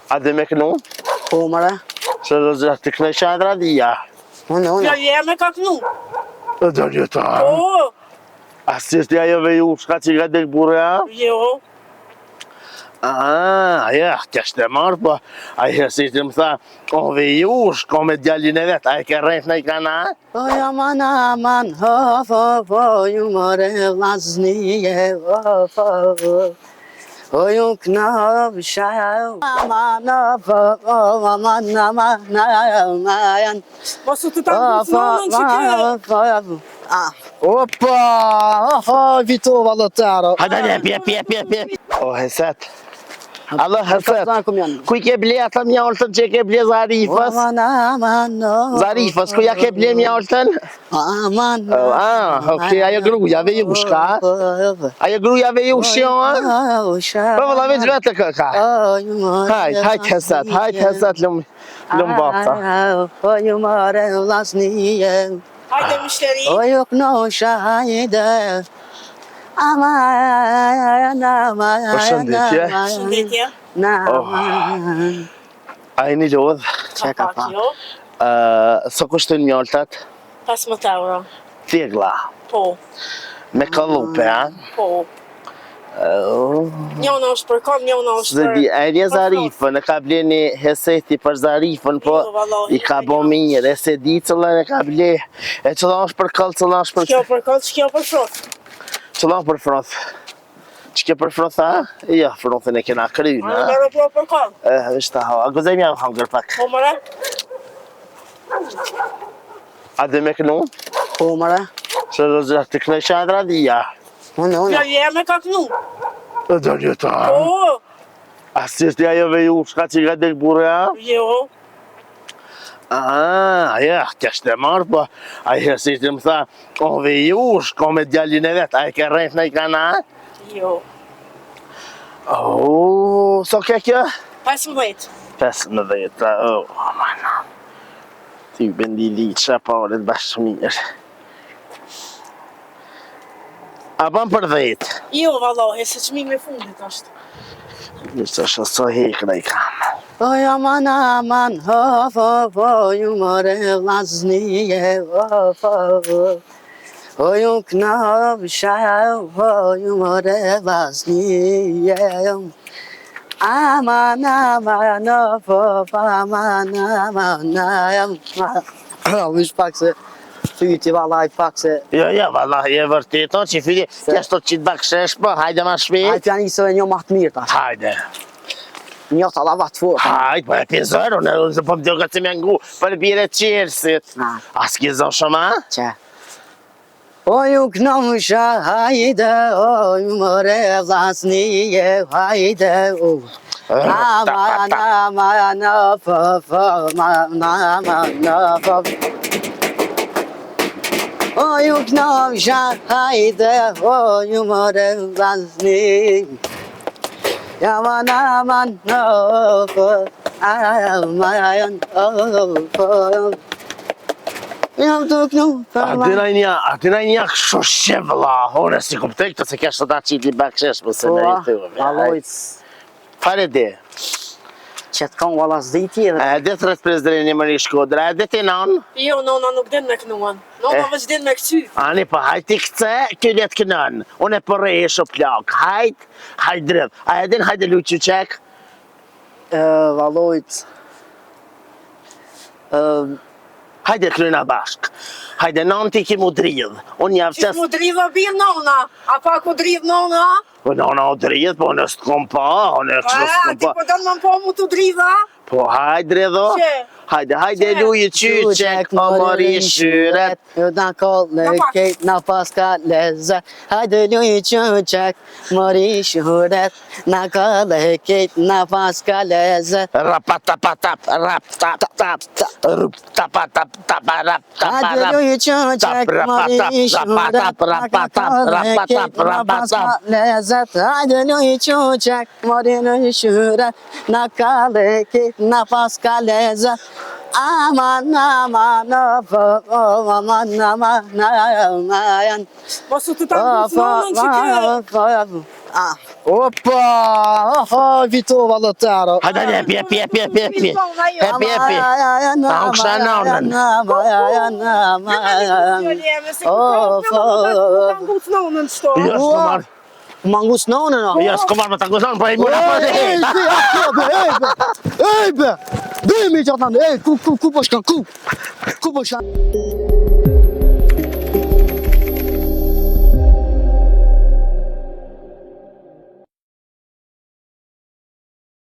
A dhe me kënu? Po, mëre. Se të kënë qadra dhja. Unë. Ja, jeme ka kënu. Do një ta. Po. A si është ajo vejushka që ka dek burja? Jo. Ja, kështë e marrë, po. Ajo si që më tha, o vejushka, o me djallin e vetë, a e ke rejt në i kana? O aman, ju mëre vlaznije, o ju knavësha, aman, Mosu të ta kërcënën që kërë. Opa, vitova lotero. Hajde, pje. O, heset. Allah, heset. Aman, Kuj ke ble atë mjallëtën që ke ble Zarifës? Zarifës, kuja ke ble mjallëtën? aman. Okej, ajo gruja vejushka. Ajo gruja vejushka, Po, vëlla, veç vete këka. Hajt, heset, lëm bapta. O ju mëre vlaznije. Hajde, mishteri. O ju knosha, hajde. Aman. Përshëndetje. Shëndetje. A e një lodhë? Që ka pa? Jo. Së kushtojnë mjallëtat? 15 euro. Tegla. Po. Me kalupe, a? Po. Njona është për kam, njona është Së për... di, e një Zarifën, e ka ble një heseti për Zarifën, po Jo, vallahi, i ka bo mirë, e se di cëllën e ka ble. E cëlla është për kallë, cëlla është për... Shkjo për kam, shkjo për frot. Cëlla për froth. Që ke për froth, a? Ja, frothën e kena krynë, Anë a? mërë për kam. Vishta ha, a gëzaj mja hangër pak. Po mëre? A dhe me kënu? Po, mëre. Se të kënë qadra dhja. Unë. Ja, jeme ka kënu. Do një ta. Po. A si është ajo vejushka që ka dek burja? Jo. Ja, kështë e marrë, po. Ajo si që më tha, o vejushka, o me djallin e vetë, a e ke rejt në i kana? Jo. So ke kjo? 15. 15, mana. Ty bendi litë që paret bashkë mirë. A ban për 10? Jo, vallahi, se qmimi fundit është. Nështë është so hekra i kam. O aman, ju mëre vlaznije, o ju knavësha, o ju mëre vlaznije. Aman, Vish pak se fyti vallaj pak se... Ja, vallahi e vërteton që fyti, jashtë të qitë bakshesh, po, hajde ma shpejt. Hajtë janë isë e një mahtë mirë tash. Hajde. Një të lavat fort. Hajde, po e pizër, unë po më djo këtë si me ngu, për bire qërësit. A s'ki zonë shumë, a? Që? O ju knavësha, hajde, o ju mëre vlaznije, hajde, o. Aman, o ju knavësha, hajde, o ju mëre vlaznije. Aman, jam të knu Atina një kësho shevla, hone si kuptej këtë se kështë të ta qiti bakshesh për se në i të uve. Valojt. Fare di. Që të kanë valla s'di tjere. E dhe të prezderin një mëri Shkodra, e dhe ti non? Jo, nona nuk din me kënuan. Nona veç din me këcy. Ani pa hajt i këce, këllet kënën. Unë e përre e shë plak. Hajt dridh. A e din hajde luqë qek? Valojt. Hajde kryna bashk. Hajde non ti ki mu dridh. Unë javë Qështë mu dridha bim nona? A pa ku dridh nona? Po nona o dridh, po në së t'kom pa, Ti po donë më po mu të dridha? Po hajde dridho. Që? Hajde lujë qyqek, o mori shyret. Jo da kolle kejt na paska lezet. Hajde lujë qyqek, mori shyret. Na kolle kejt na paska lezet. Rapatapatap, raptaptap, ruptapatap, Hajde lujë qyqek, mori shyret. Na kolle kejt na paska lezet. Hajde lujë qyqek, mori shyret. Na kolle kejt na paska lezet. Aman, Mosu të ta kërcënën që kërë. Opa! Aha, vitova lotaro. Hajde, jepi. Jepi. Ta unkshta nonën. Jo, s'ko marrë. Mangus nonën, no? Jo, s'ko marrë me ta nguzon, po e mura po dhe Ejbe! Demi që atë, ej, ku po shkan, ku po shkan?